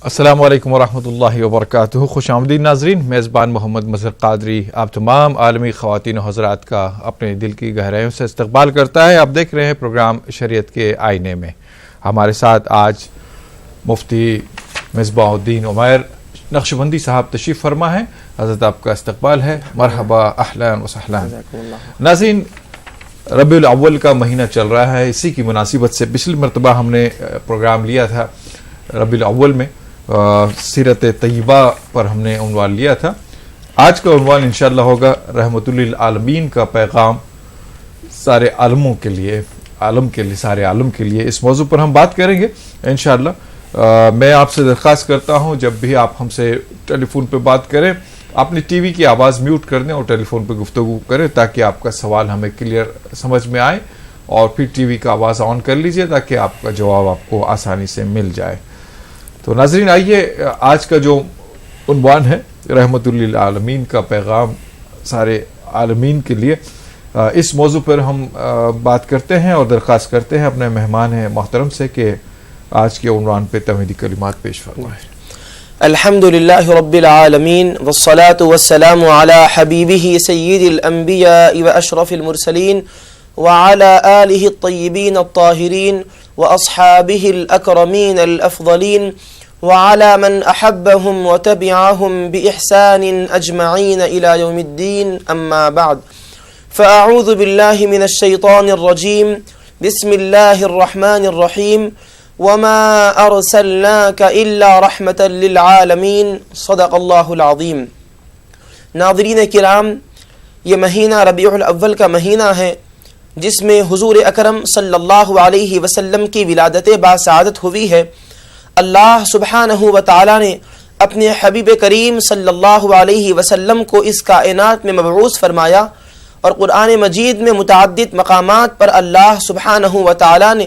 السلام علیکم ورحمۃ اللہ وبرکاتہ. خوش آمدید ناظرین. میزبان محمد مظہر قادری آپ تمام عالمی خواتین و حضرات کا اپنے دل کی گہرائیوں سے استقبال کرتا ہے. آپ دیکھ رہے ہیں پروگرام شریعت کے آئینے میں. ہمارے ساتھ آج مفتی مصباح الدین عمیر نقشبندی صاحب تشریف فرما ہے. حضرت آپ کا استقبال ہے. مرحبا، اہلا و سہلا. ناظرین، ربیع الاول کا مہینہ چل رہا ہے. اسی کی مناسبت سے پچھلی مرتبہ ہم نے پروگرام لیا تھا ربیع الاول میں، سیرت طیبہ پر ہم نے عنوان لیا تھا. آج کا عنوان انشاءاللہ ہوگا رحمت للعالمین کا پیغام سارے عالموں کے لیے، عالم کے لیے، سارے عالم کے لیے. اس موضوع پر ہم بات کریں گے انشاءاللہ. میں آپ سے درخواست کرتا ہوں جب بھی آپ ہم سے ٹیلی فون پہ بات کریں اپنی ٹی وی کی آواز میوٹ کر دیں اور ٹیلی فون پہ گفتگو کریں تاکہ آپ کا سوال ہمیں کلیئر سمجھ میں آئے، اور پھر ٹی وی کا آواز آن کر لیجئے تاکہ آپ کا جواب آپ کو آسانی سے مل جائے. تو ناظرین، آئیے آج کا جو عنوان ہے رحمت للعالمین کا پیغام سارے عالمین کے لیے، اس موضوع پر ہم بات کرتے ہیں اور درخواست کرتے ہیں اپنے مہمان محترم سے کہ آج کے عنوان پہ تمہیدی کلمات پیش فرمائیں. الحمد للہ رب العالمین والصلاة والسلام علی حبیبہ سید الانبیاء واشرف المرسلین وعلى آلہ الطیبین الطاہرین واصحابہ الاکرمین الافضلین وعلى من احبهم وتبعهم بإحسان اجمعین الى یوم الدین. اما بعد فاعوذ باللہ من الشیطان الرجیم. بسم اللہ الرحمن الرحیم. وما ارسلناک الا رحمتا للعالمین. صدق اللہ العظیم. ناظرین کرام، یہ مہینہ ربیع الاول کا مہینہ ہے جس میں حضور اکرم صلی اللہ علیہ وسلم کی ولادت باسعادت ہوئی ہے. اللہ سبحانہ و تعالی نے اپنے حبیب کریم صلی اللہ علیہ وسلم کو اس کائنات میں مبعوث فرمایا، اور قرآن مجید میں متعدد مقامات پر اللہ سبحانہ و تعالی نے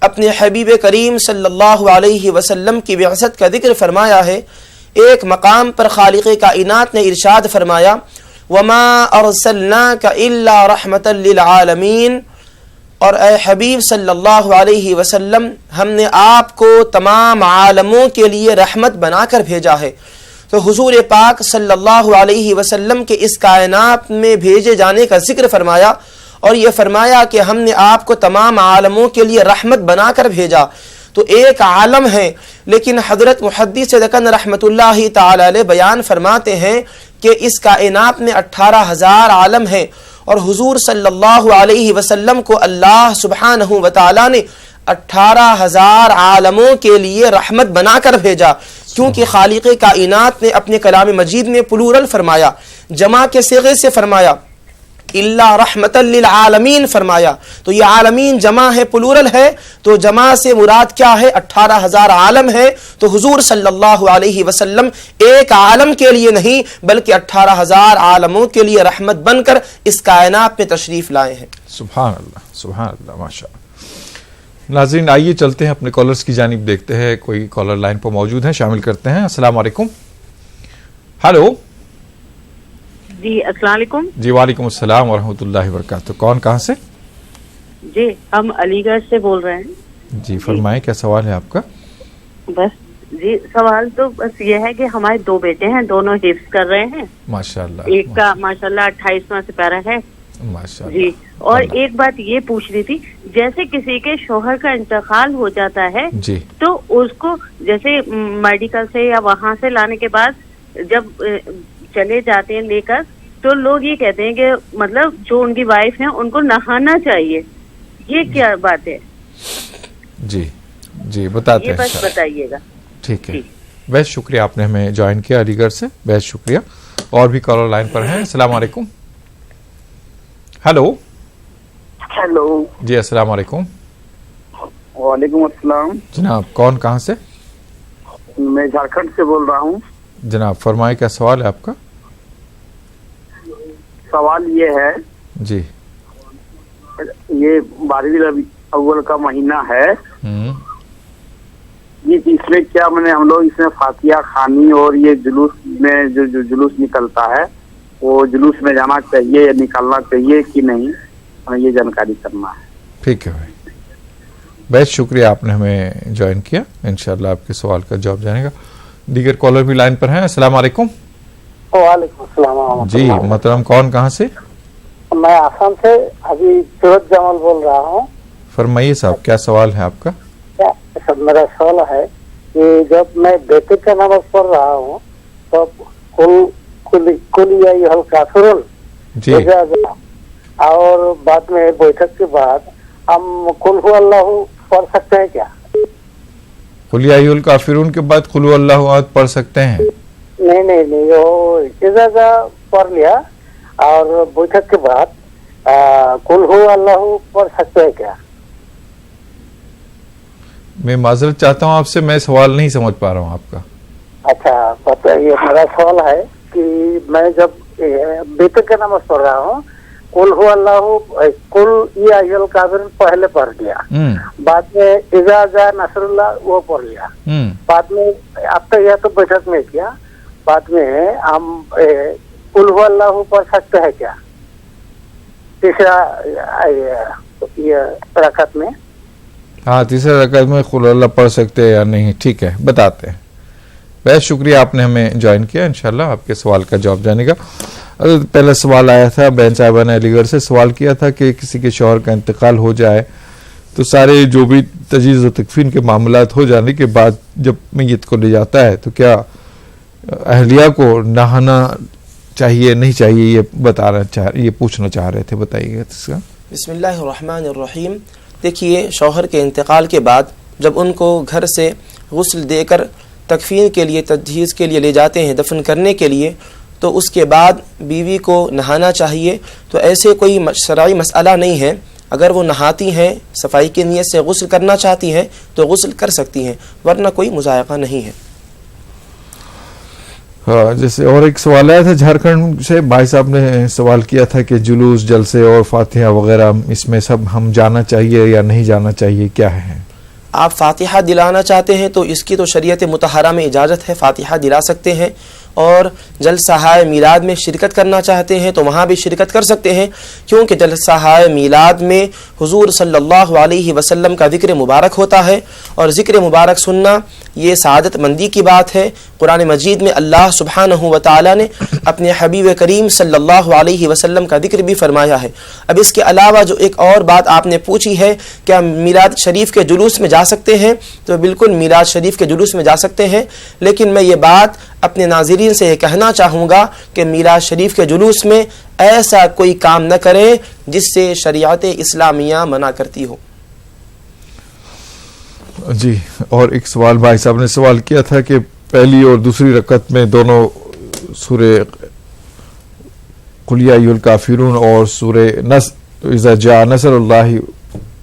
اپنے حبیب کریم صلی اللہ علیہ وسلم کی بعثت کا ذکر فرمایا ہے. ایک مقام پر خالق کائنات نے ارشاد فرمایا وما ارسلناک الا رحمتا للعالمین، اور اے حبیب صلی اللہ علیہ وسلم، ہم نے آپ کو تمام عالموں کے لیے رحمت بنا کر بھیجا ہے. تو حضور پاک صلی اللہ علیہ وسلم کے اس کائنات میں بھیجے جانے کا ذکر فرمایا، اور یہ فرمایا کہ ہم نے آپ کو تمام عالموں کے لیے رحمت بنا کر بھیجا. تو ایک عالم ہے، لیکن حضرت محدث دکن رحمت اللہ تعالی علیہ بیان فرماتے ہیں کہ اس کائنات میں 18,000 عالم ہیں، اور حضور صلی اللہ علیہ وسلم کو اللہ سبحانہ و تعالی نے 18,000 عالموں کے لیے رحمت بنا کر بھیجا، کیونکہ خالق کائنات نے اپنے کلام مجید میں پلورل فرمایا، جمع کے صیغے سے فرمایا، الا رحمتا للعالمین فرمایا. تو یہ عالمین جمع ہے، پلورل ہے، تو جمع سے مراد کیا ہے؟ 18,000 عالم ہے. تو حضور صلی اللہ علیہ وسلم ایک عالم کے لیے نہیں بلکہ 18,000 عالموں کے لیے رحمت بن کر اس کائنات میں تشریف لائے ہیں. سبحان اللہ، سبحان اللہ، ماشاء اللہ. ناظرین، آئیے چلتے ہیں اپنے کالرز کی جانب، دیکھتے ہیں کوئی کالر لائن پر موجود ہیں، شامل کرتے ہیں. السلام علیکم. ہلو جی السلام علیکم. جی وعلیکم السلام ورحمۃ اللہ وبرکاتہ. کون کہاں سے؟ جی ہم علی گڑھ سے بول رہے ہیں. جی فرمائیں، کیا سوال ہے آپ کا؟ بس جی سوال تو بس یہ ہے کہ ہمارے 2 بیٹے ہیں، دونوں حفظ کر رہے ہیں ماشاءاللہ. ایک کا ماشاءاللہ 28واں سپارہ ہے ماشاءاللہ جی. اور ایک بات یہ پوچھنی تھی، جیسے کسی کے شوہر کا انتقال ہو جاتا ہے جی تو اس کو جیسے میڈیکل سے یا وہاں سے لانے کے بعد جب چلے جاتے ہیں لے کر، تو لوگ یہ کہتے ہیں کہ مطلب جو ان کی وائف ہیں ان کو نہانا چاہیے، یہ کیا بات ہے؟ جی جی بتاتے ہیں، بس بتائیے گا. ٹھیک ہے. بہت شکریہ، آپ نے ہمیں جوائن کیا علی گڑھ سے، بہت شکریہ. اور بھی کالر لائن پر ہیں. السلام علیکم. ہلو ہیلو جی السلام علیکم. وعلیکم السلام. جناب کون کہاں سے؟ میں جھارکھنڈ سے بول رہا ہوں. جناب فرمائیں، کیا سوال ہے آپ کا؟ سوال یہ ہے، جی یہ 12 ربیع اول کا مہینہ ہے، یہ اس میں کیا ہم لوگ اس میں فاتحہ خوانی اور یہ جلوس میں جو جلوس نکلتا ہے وہ جلوس میں جانا چاہیے یا نکالنا چاہیے کہ نہیں، ہمیں یہ جانکاری کرنا ہے. ٹھیک ہے بھائی. بہت شکریہ آپ نے ہمیں جوائن کیا. انشاءاللہ آپ کے سوال کا جواب جانے گا. دیگر کالر بھی لائن پر ہیں. السلام علیکم. وعلیکم السلام. جی محترم کون کہاں سے؟ میں آسام سے ابھی سورج جمال بول رہا ہوں. فرمائیے صاحب کیا سوال ہے آپ کا؟ میرا سوال ہے کہ جب میں بیٹے کا نماز پڑھ رہا ہوں تو کل کافرون جی اور بعد میں بیٹھک کے بعد ہم قل هو اللہ پڑھ سکتے ہیں کیا؟ قل یا ایھا الکافرون کے بعد قل هو اللہ احد پڑھ سکتے ہیں؟ نہیں وہ اجازہ پڑھ لیا اور بیٹھک کے بعد قل هو اللہ پڑھ سکتے ہیں کیا؟ میں معذرت چاہتا ہوں آپ سے، میں سوال نہیں سمجھ پا رہا ہوں آپ کا. اچھا یہ میرا سوال ہے کہ میں جب بیٹے کا نماز پڑھ رہا ہوں قل هو اللہ قل یا ایھا الکافرون پہلے پڑھ لیا، بعد میں اذا جاء نصر اللہ وہ پڑھ لیا، بعد میں اب تک یا تو بیٹھک میں کیا، بعد میں ہم قل هو اللہ پڑھ سکتے ہیں کیا تیسرا رکعت میں؟ ہاں تیسرے رکعت میں قل اللہ پڑھ سکتے ہیں یا نہیں؟ ٹھیک ہے بتاتے ہیں. بہت شکریہ آپ نے ہمیں جوائن کیا. انشاءاللہ آپ کے سوال کا جواب جانے گا. پہلا سوال آیا تھا بہن صاحبہ نے علی گڑھ سے سوال کیا تھا کہ کسی کے شوہر کا انتقال ہو جائے تو سارے جو بھی تجہیز و تکفین کے معاملات ہو جانے کے بعد جب میت کو لے جاتا ہے تو کیا اہلیہ کو نہانا چاہیے نہیں چاہیے، یہ پوچھنا چاہ رہے تھے. بتائیے گا اس کا. بسم اللہ الرحمن الرحیم. دیکھیے شوہر کے انتقال کے بعد جب ان کو گھر سے غسل دے کر تکفین کے لیے تجہیز کے لیے لے جاتے ہیں دفن کرنے کے لیے تو اس کے بعد بیوی کو نہانا چاہیے. تو ایسے کوئی شرعی مسئلہ نہیں ہے. اگر وہ نہاتی ہیں صفائی کی نیت سے غسل کرنا چاہتی ہیں تو غسل کر سکتی ہیں، ورنہ کوئی مضائقہ نہیں ہے. جیسے اور ایک سوال آیا تھا جھارکھنڈ سے، بھائی صاحب نے سوال کیا تھا کہ جلوس جلسے اور فاتحہ وغیرہ اس میں سب ہم جانا چاہیے یا نہیں جانا چاہیے، کیا ہے؟ آپ فاتحہ دلانا چاہتے ہیں تو اس کی تو شریعت مطہرہ میں اجازت ہے، فاتحہ دلا سکتے ہیں. اور جلسہ میلاد میں شرکت کرنا چاہتے ہیں تو وہاں بھی شرکت کر سکتے ہیں، کیونکہ جلسہ میلاد میں حضور صلی اللہ علیہ وسلم کا ذکر مبارک ہوتا ہے، اور ذکر مبارک سننا یہ سعادت مندی کی بات ہے. قرآن مجید میں اللہ سبحانہ و تعالی نے اپنے حبیب کریم صلی اللہ علیہ وسلم کا ذکر بھی فرمایا ہے. اب اس کے علاوہ جو ایک اور بات آپ نے پوچھی ہے کیا میلاد شریف کے جلوس میں جا سکتے ہیں، تو بالکل میلاد شریف کے جلوس میں جا سکتے ہیں. لیکن میں یہ بات اپنے ناظرین سے یہ کہنا چاہوں گا کہ میلاد شریف کے جلوس میں ایسا کوئی کام نہ کریں جس سے شریعت اسلامیہ منع کرتی ہو. جی اور ایک سوال بھائی صاحب نے سوال کیا تھا کہ پہلی اور دوسری رکعت میں دونوں سورہ قل یا ایھا الکافرون اور سورہ اذا جاء نصر اللہ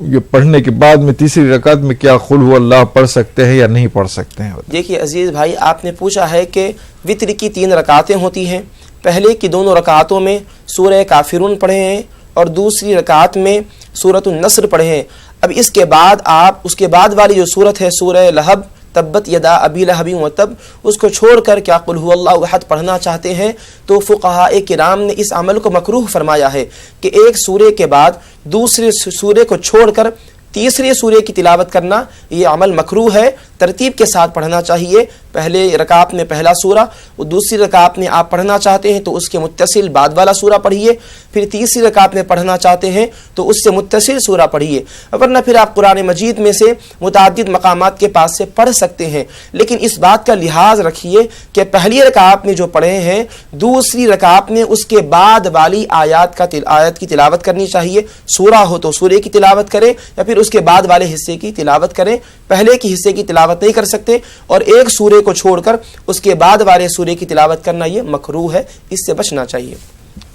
یہ پڑھنے کے بعد میں تیسری رکعت میں کیا قل هو اللہ پڑھ سکتے ہیں یا نہیں پڑھ سکتے ہیں؟ دیکھیے عزیز بھائی آپ نے پوچھا ہے کہ وتر کی 3 رکعتیں ہوتی ہیں. پہلے کی دونوں رکعتوں میں سورہ کافرون پڑھے ہیں اور دوسری رکعت میں سورۃ النصر پڑھے ہیں. اب اس کے بعد آپ اس کے بعد والی جو سورت ہے سورہ لہب تبت یدا ابی لہب وتب اس کو چھوڑ کر کیا قل هو اللہ احد پڑھنا چاہتے ہیں تو فقہاء کرام نے اس عمل کو مکروہ فرمایا ہے کہ ایک سورے کے بعد دوسرے سورے کو چھوڑ کر تیسرے سورے کی تلاوت کرنا یہ عمل مکروہ ہے. ترتیب کے ساتھ پڑھنا چاہیے. پہلے رکعت میں پہلا سورہ، دوسری رکعت میں آپ پڑھنا چاہتے ہیں تو اس کے متصل بعد والا سورہ پڑھیے، پھر تیسری رکعت میں پڑھنا چاہتے ہیں تو اس سے متصل سورہ پڑھیے، ورنہ پھر آپ قرآن مجید میں سے متعدد مقامات کے پاس سے پڑھ سکتے ہیں. لیکن اس بات کا لحاظ رکھیے کہ پہلی رکعت میں جو پڑھے ہیں دوسری رکعت میں اس کے بعد والی آیات کی تلاوت کرنی چاہیے. سورہ ہو تو سورے کی تلاوت کریں یا پھر اس کے بعد والے حصے کی تلاوت کریں. پہلے کے حصے کی تلاوت نہیں کر سکتے اور ایک سورے کو چھوڑ کر اس کے بعد والے سورے کی تلاوت کرنا یہ مکروہ ہے، اس سے بچنا چاہیے.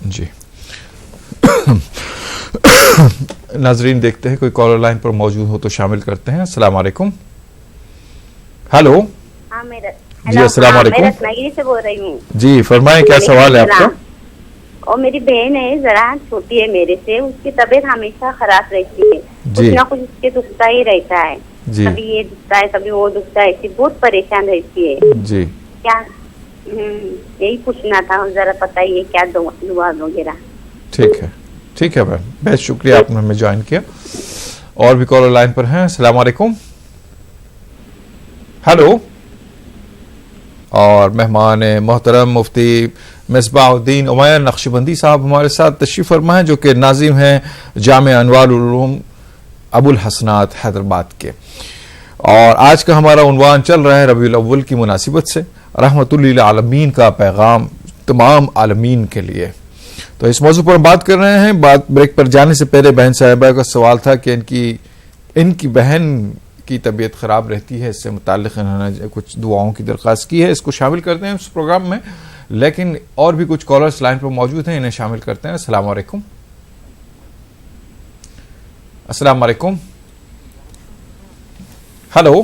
جی ناظرین دیکھتے ہیں کوئی کالر لائن پر موجود ہو تو شامل کرتے ہیں. السلام علیکم. ہیلو. جی السلام علیکم. میں رتناگیری سے بول رہی ہوں. جی فرمائیں کیا سوال ہے آپ کا؟ اور میری بہن ہے ذرا چھوٹی ہے میرے سے، اس کی طبیعت ہمیشہ خراب رہتی ہے، کچھ نہ کچھ اس کے دکھتا ہی رہتا ہے. کبھی یہ دکھتا ہے کبھی وہ دکھتا ہے، ایسی بہت پریشان رہتی ہے. جی کیا یہی پوچھنا تھا، ذرا بتائیے کیا دعا وغیرہ. ٹھیک ہے بہن، بہت شکریہ آپ نے ہمیں جوائن کیا. اور بھی کالر لائن پر ہیں. السلام علیکم. ہلو. اور مہمان محترم مفتی مصباح الدین عمیر نقشبندی صاحب ہمارے ساتھ تشریف فرما ہیں، جو کہ ناظم ہیں جامعہ انوار العلوم ابو الحسنات حیدرآباد کے. اور آج کا ہمارا عنوان چل رہا ہے ربیع الاول کی مناسبت سے رحمت للعالمین کا پیغام تمام عالمین کے لیے. تو اس موضوع پر ہم بات کر رہے ہیں. بات بریک پر جانے سے پہلے بہن صاحبہ کا سوال تھا کہ ان کی بہن کی طبیعت خراب رہتی ہے، اس سے متعلق انہوں نے کچھ دعاؤں کی درخواست کی ہے. اس کو شامل کرتے ہیں اس پروگرام میں، لیکن اور بھی کچھ کالرز لائن پر موجود ہیں، انہیں شامل کرتے ہیں. السلام علیکم. السلام علیکم. ہلو.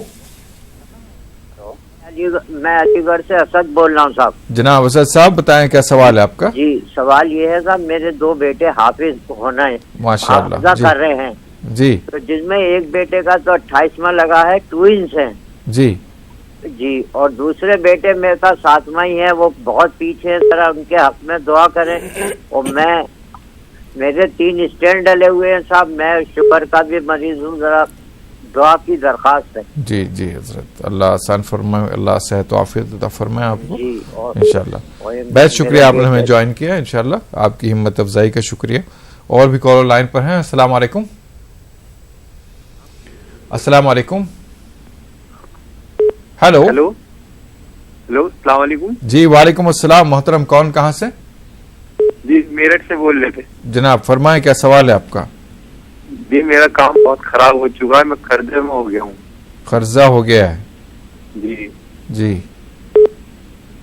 میں علی گڑھ سے اسد بول رہا ہوں صاحب. جناب اسد صاحب بتائیں کیا سوال ہے آپ کا؟ جی سوال یہ ہے صاحب، میرے 2 بیٹے حافظ ہونا ہے، ماشاءاللہ حافظہ کر رہے ہیں جی. تو جس میں ایک بیٹے کا تو 28واں لگا ہے، ٹوئنس ہیں جی جی، اور دوسرے بیٹے میرے کا 7واں ہی ہے، وہ بہت پیچھے ہیں. ذرا ان کے حق میں دعا کریں. اور میرے 3 اسٹینڈ ڈلے ہوئے ہیں صاحب، میں شوگر کا بھی مریض ہوں، ذرا دعا کی درخواست ہے. جی جی حضرت، اللہ آسان فرمائے، اللہ صحت و عافیت عطا فرمائے آپ کو جی. اور انشاءاللہ. بہت شکریہ آپ نے ہمیں جوائن کیا. انشاءاللہ آپ کی ہمت افزائی کا شکریہ. اور بھی کالر لائن پر ہیں. السلام علیکم. السلام علیکم. ہلو. ہلو السلام علیکم. جی وعلیکم السلام. محترم کون کہاں سے؟ جی میرٹھ سے بول رہے تھے. جناب فرمائیں کیا سوال ہے آپ کا؟ جی میرا کام بہت خراب ہو چکا ہے، میں قرضے میں ہو گیا ہوں. قرضہ ہو گیا ہے؟ جی جی.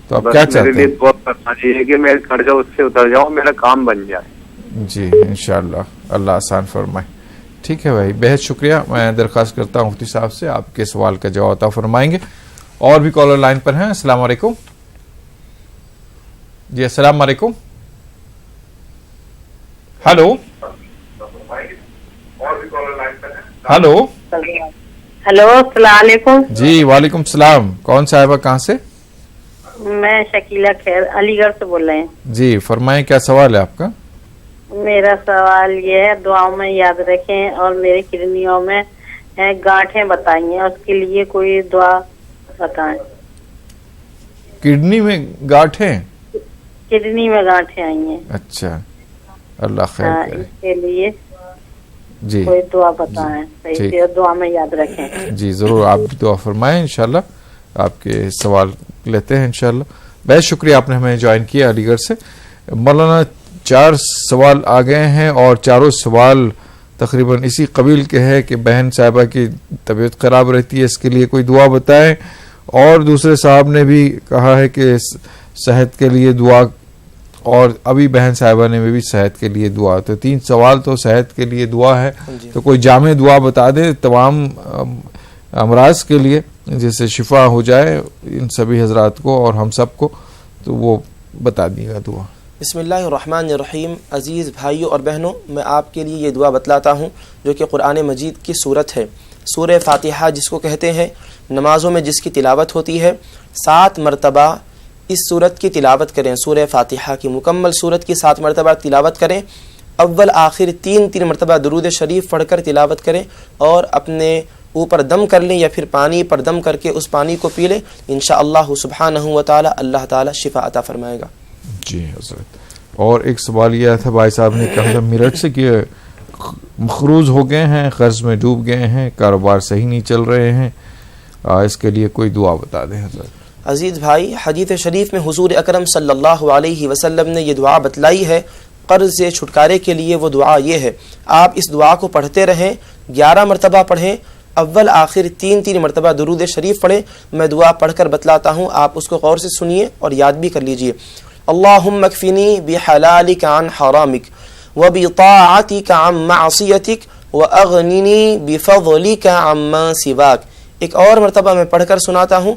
تو آپ کیا چاہتے ہیں؟ میرے لیے بہت پریشانی ہے کہ میں قرضہ اس سے اتر جاؤں، میرا کام بن جائے. جی انشاءاللہ اللہ آسان فرمائے. ٹھیک ہے بھائی، بہت شکریہ. میں درخواست کرتا ہوں مفتی صاحب سے آپ کے سوال کا جواب عطا فرمائیں گے. اور بھی کالر لائن پر ہیں. السلام علیکم. جی السلام علیکم. ہلو. ہلو. ہلو السلام علیکم. جی وعلیکم السلام. کون صاحبہ کہاں سے؟ میں شکیلہ خیر علی گڑھ سے بول رہے ہیں. جی فرمائیں کیا سوال ہے آپ کا؟ میرا سوال یہ ہے، دعاؤں میں یاد رکھیں، اور میرے کڈنیوں میں گانٹھیں بتائیے، اس کے لیے کوئی دعا بتائیں. کڈنی میں گانٹھیں؟ کڈنی میں گانٹھیں آئی ہیں. اچھا اللہ خیر کرے. اس کے لیے جی کوئی دعا بتائیں صحیح سے، دعا میں یاد رکھیں. جی ضرور آپ بھی دعا فرمائیں. انشاءاللہ آپ کے سوال لیتے ہیں انشاءاللہ. بہت شکریہ آپ نے ہمیں جوائن کیا علی گڑھ سے. مولانا 4 سوال آ گئے ہیں، اور چاروں سوال تقریباً اسی قبیل کے ہے کہ بہن صاحبہ کی طبیعت خراب رہتی ہے، اس کے لیے کوئی دعا بتائیں. اور دوسرے صاحب نے بھی کہا ہے کہ صحت کے لیے دعا، اور ابھی بہن صاحبہ نے بھی صحت کے لیے دعا. تو 3 سوال تو صحت کے لیے دعا ہے. تو کوئی جامع دعا بتا دے تمام امراض کے لیے، جس سے شفا ہو جائے ان سبھی حضرات کو اور ہم سب کو، تو وہ بتا دیے گا دعا. بسم اللہ الرحمن الرحیم. عزیز بھائیوں اور بہنوں، میں آپ کے لیے یہ دعا بتلاتا ہوں جو کہ قرآن مجید کی صورت ہے، سورہ فاتحہ جس کو کہتے ہیں. نمازوں میں جس کی تلاوت ہوتی ہے، 7 مرتبہ اس صورت کی تلاوت کریں. سورہ فاتحہ کی مکمل صورت کی 7 مرتبہ تلاوت کریں. اول آخر 3 مرتبہ درود شریف پڑھ کر تلاوت کریں، اور اپنے اوپر دم کر لیں یا پھر پانی پر دم کر کے اس پانی کو پی لیں. انشاءاللہ سبحانہ و تعالی اللہ تعالی شفا عطا فرمائے گا. جی حضرت. اور ایک سوال یہ تھا، بھائی صاحب نے کہا تھا میرٹھ سے کہ مقروض ہو گئے ہیں، قرض میں ڈوب گئے ہیں، کاروبار صحیح نہیں چل رہے ہیں، اس کے لیے کوئی دعا بتا دیں حضرت. عزیز بھائی، حدیث شریف میں حضور اکرم صلی اللہ علیہ وسلم نے یہ دعا بتلائی ہے. قرض سے چھٹکارے کے لیے وہ دعا یہ ہے، آپ اس دعا کو پڑھتے رہیں. 11 مرتبہ پڑھیں. اول آخر 3 مرتبہ درود شریف پڑھیں. میں دعا پڑھ کر بتلاتا ہوں، آپ اس کو غور سے سنیے اور یاد بھی کر لیجئے. اللہم اکفنی بحلالک عن حرامک وبطاعتک عن معصیتک واغننی بفضلک عما سواک. ایک اور مرتبہ میں پڑھ کر سناتا ہوں.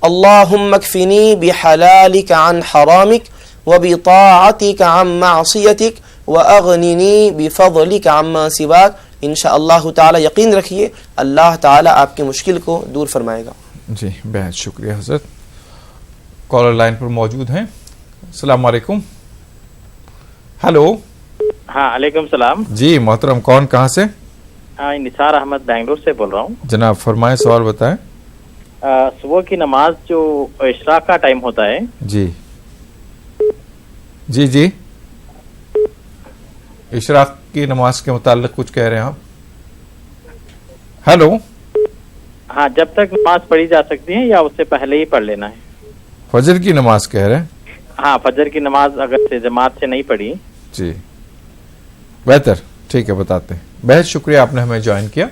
اللہم اکفنی بحلالک عن حرامک وبطاعتک عن معصیتک واغننی بفضلک عما سواک. انشاءاللہ تعالی یقین رکھیے اللہ تعالی آپ کی مشکل کو دور فرمائے گا. جی بہت شکریہ حضرت. کالر لائن پر موجود ہیں. السلام علیکم. ہلو. ہاں علیکم السلام. جی محترم کون کہاں سے؟ نثار احمد بنگلور سے بول رہا ہوں. جناب فرمائیں, سوال بتائیں. صبح کی نماز جو اشراق کا ٹائم ہوتا ہے. جی جی جی, اشراق کی نماز کے متعلق کچھ کہہ رہے ہیں آپ. ہیلو. ہاں, جب تک نماز پڑھی جا سکتی ہے یا اس سے پہلے ہی پڑھ لینا ہے؟ فجر کی نماز کہہ رہے ہیں. ہاں, فجر کی نماز اگر سے جماعت سے نہیں پڑھی. جی بہتر, ٹھیک ہے, بتاتے ہیں. بہت شکریہ آپ نے ہمیں جوائن کیا.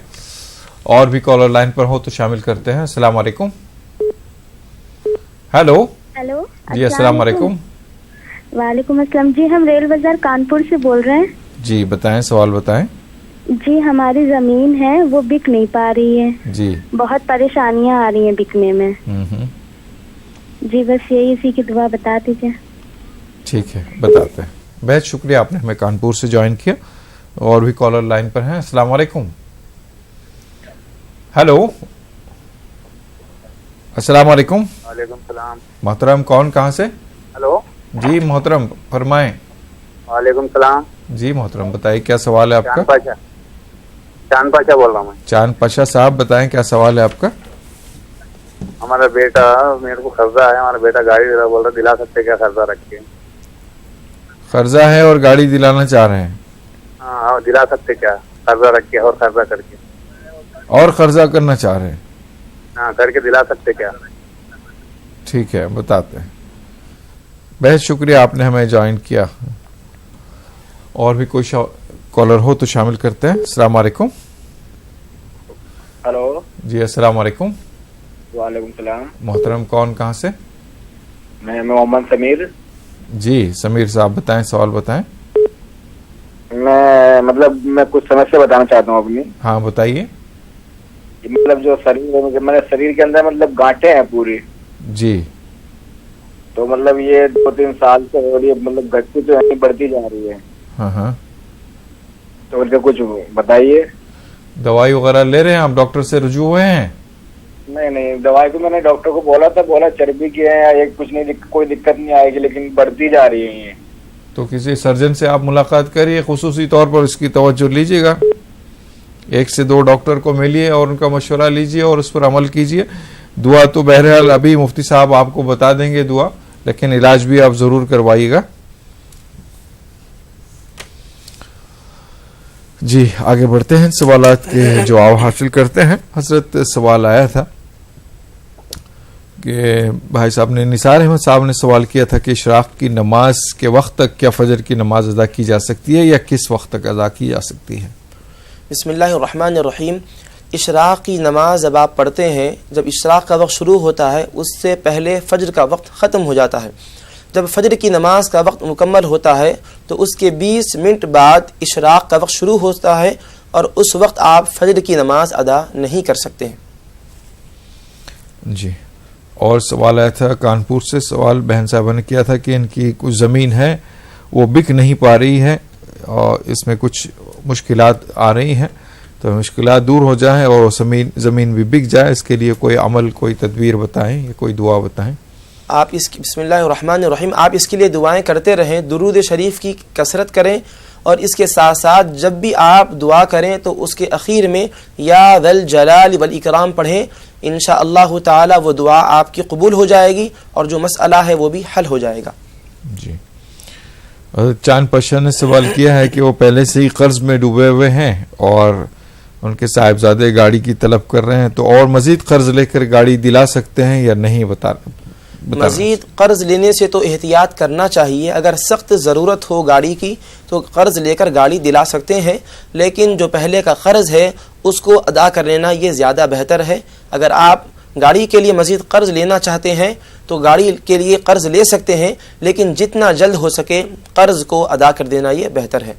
اور بھی کالر لائن پر ہو تو شامل کرتے ہیں. السلام علیکم. ہیلو. ہیلو جی السلام علیکم. وعلیکم السلام. جی ہم ریل بازار کانپور سے بول رہے ہیں. جی بتائیں, سوال بتائیں. جی ہماری زمین ہے وہ بک نہیں پا رہی ہے. جی بہت پریشانیاں آ رہی ہیں بکنے میں. جی بس یہی, اسی کی دعا بتا دیجیے. ٹھیک ہے, بتاتے ہیں. بہت شکریہ آپ نے ہمیں کانپور سے جوائن کیا. اور بھی کالر لائن پر ہیں. السلام علیکم. ہیلو. السلام علیکم. وعلیکم السلام. محترم کون, کہاں سے؟ ہلو. جی محترم فرمائیں. وعلیکم السلام. جی محترم بتائیے کیا سوال ہے آپ کا؟ چاند پاشا بول رہا ہوں میں. چاند پاشا صاحب بتائیں کیا سوال ہے آپ کا؟ ہمارا بیٹا, میرے کو قرضہ ہے, ہمارا بیٹا گاڑی بول رہا, دلا سکتے کیا قرضہ رکھ کے؟ قرضہ ہے اور گاڑی دلانا چاہ رہے ہیں. ہاں دلا سکتے کیا قرضہ رکھ کے اور قرضہ کر کے؟ اور قرضہ کرنا چاہ رہے ہیں. ہاں کر کے دلا سکتے کیا؟ ٹھیک ہے بتاتے ہیں. بہت شکریہ آپ نے ہمیں جوائن کیا. اور بھی کوئی کالر ہو تو شامل کرتے ہیں. السلام علیکم. ہلو. جی السلام علیکم. وعلیکم السلام. محترم کون, کہاں سے؟ میں محمد سمیر. جی سمیر صاحب بتائیں, سوال بتائیں. میں کچھ سمسیا بتانا چاہتا ہوں اپنی. ہاں بتائیے. مطلب جو شریر ہے, میرے شریر کے اندر مطلب گانٹیں ہیں پوری. جی. تو مطلب یہ 2-3 سال سے ہو رہی ہے, مطلب گھٹتی تو نہیں بڑھتی جا رہی ہے. ہاں ہاں. تو ان کا کچھ بتائیے. دوائی وغیرہ لے رہے ہیں آپ, ڈاکٹر سے رجوع ہوئے ہیں؟ نہیں, دوائی تو میں نے ڈاکٹر کو بولا تھا, بولا چربی کی ہے, کچھ نہیں, کوئی دقت نہیں آئے گی, لیکن بڑھتی جا رہی ہے یہ. تو کسی سرجن سے آپ ملاقات کریے, خصوصی طور پر اس کی توجہ لیجیے گا. 1 سے 2 ڈاکٹر کو ملیے اور ان کا مشورہ لیجیے اور اس پر عمل کیجیے. دعا تو بہرحال ابھی مفتی صاحب آپ کو بتا دیں گے دعا, لیکن علاج بھی آپ ضرور کروائیے گا. جی آگے بڑھتے ہیں, سوالات کے جواب حاصل کرتے ہیں. حضرت سوال آیا تھا کہ بھائی صاحب نے, نثار احمد صاحب نے سوال کیا تھا کہ اشراق کی نماز کے وقت تک کیا فجر کی نماز ادا کی جا سکتی ہے یا کس وقت تک ادا کی جا سکتی ہے؟ بسم اللہ الرحمن الرحیم. اشراق کی نماز جب آپ پڑھتے ہیں, جب اشراق کا وقت شروع ہوتا ہے اس سے پہلے فجر کا وقت ختم ہو جاتا ہے. جب فجر کی نماز کا وقت مکمل ہوتا ہے تو اس کے 20 منٹ بعد اشراق کا وقت شروع ہوتا ہے, اور اس وقت آپ فجر کی نماز ادا نہیں کر سکتے ہیں. جی. اور سوال آیا تھا کانپور سے, سوال بہن صاحبہ نے کیا تھا کہ ان کی کچھ زمین ہے وہ بک نہیں پا رہی ہے اور اس میں کچھ مشکلات آ رہی ہیں, تو مشکلات دور ہو جائیں اور زمین بھی بک جائے, اس کے لیے کوئی عمل, کوئی تدبیر بتائیں یا کوئی دعا بتائیں. آپ اس کی بسم اللہ الرحمن الرحیم, آپ اس کے لیے دعائیں کرتے رہیں, درود شریف کی کثرت کریں, اور اس کے ساتھ ساتھ جب بھی آپ دعا کریں تو اس کے اخیر میں یا ذا الجلال والاکرام پڑھیں. انشاءاللہ تعالی وہ دعا آپ کی قبول ہو جائے گی اور جو مسئلہ ہے وہ بھی حل ہو جائے گا. جی. چاند پاشا نے سوال کیا ہے کہ وہ پہلے سے ہی قرض میں ڈوبے ہوئے ہیں اور ان کے صاحبزادے گاڑی کی طلب کر رہے ہیں, تو اور مزید قرض لے کر گاڑی دلا سکتے ہیں یا نہیں؟ بتا مزید قرض لینے سے تو احتیاط کرنا چاہیے. اگر سخت ضرورت ہو گاڑی کی تو قرض لے کر گاڑی دلا سکتے ہیں, لیکن جو پہلے کا قرض ہے اس کو ادا کر لینا یہ زیادہ بہتر ہے. اگر آپ گاڑی کے لیے مزید قرض لینا چاہتے ہیں تو گاڑی کے لیے قرض لے سکتے ہیں, لیکن جتنا جلد ہو سکے قرض کو ادا کر دینا یہ بہتر ہے.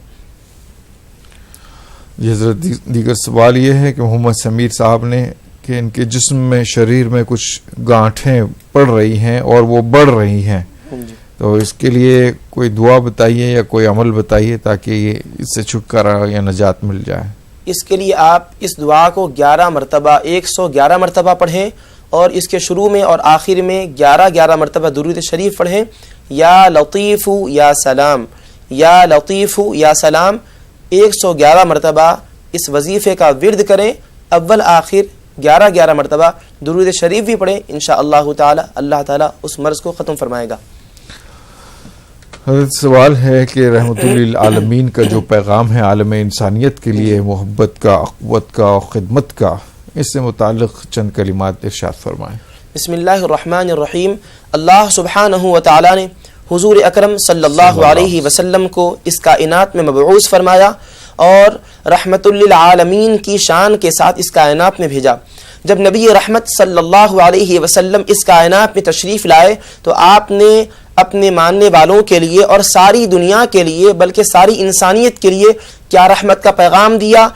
یہ حضرت دیگر سوال یہ ہے کہ محمد سمیر صاحب نے کہ ان کے جسم میں, شریر میں کچھ گانٹھیں پڑ رہی ہیں اور وہ بڑھ رہی ہیں, تو اس کے لیے کوئی دعا بتائیے یا کوئی عمل بتائیے تاکہ یہ اس سے چھٹکارا یا نجات مل جائے. اس کے لیے آپ اس دعا کو 11 مرتبہ 111 مرتبہ پڑھیں, اور اس کے شروع میں اور آخر میں 11 مرتبہ درود شریف پڑھیں. یا لطیف یا سلام, یا لطیف یا سلام 111 مرتبہ اس وظیفے کا ورد کریں، اول آخر 11 مرتبہ درود شریف بھی پڑھیں، انشاءاللہ تعالی اللہ تعالی اس مرض کو ختم فرمائے گا۔ حضرت سوال ہے کہ رحمت للعالمین کا جو پیغام ہے عالم انسانیت کے لیے محبت کا، اخوت کا، خدمت کا، اس سے متعلق چند کلمات ارشاد فرمائیں۔ بسم اللہ الرحمن الرحیم۔ اللہ سبحانہ و تعالی نے حضور اکرم صلی اللہ علیہ وسلم کو اس کائنات میں مبعوث فرمایا اور رحمت للعالمین کی شان کے ساتھ اس کائنات میں بھیجا۔ جب نبی رحمت صلی اللہ علیہ وسلم اس کائنات میں تشریف لائے تو آپ نے اپنے ماننے والوں کے لیے اور ساری دنیا کے لیے بلکہ ساری انسانیت کے لیے کیا رحمت کا پیغام دیا۔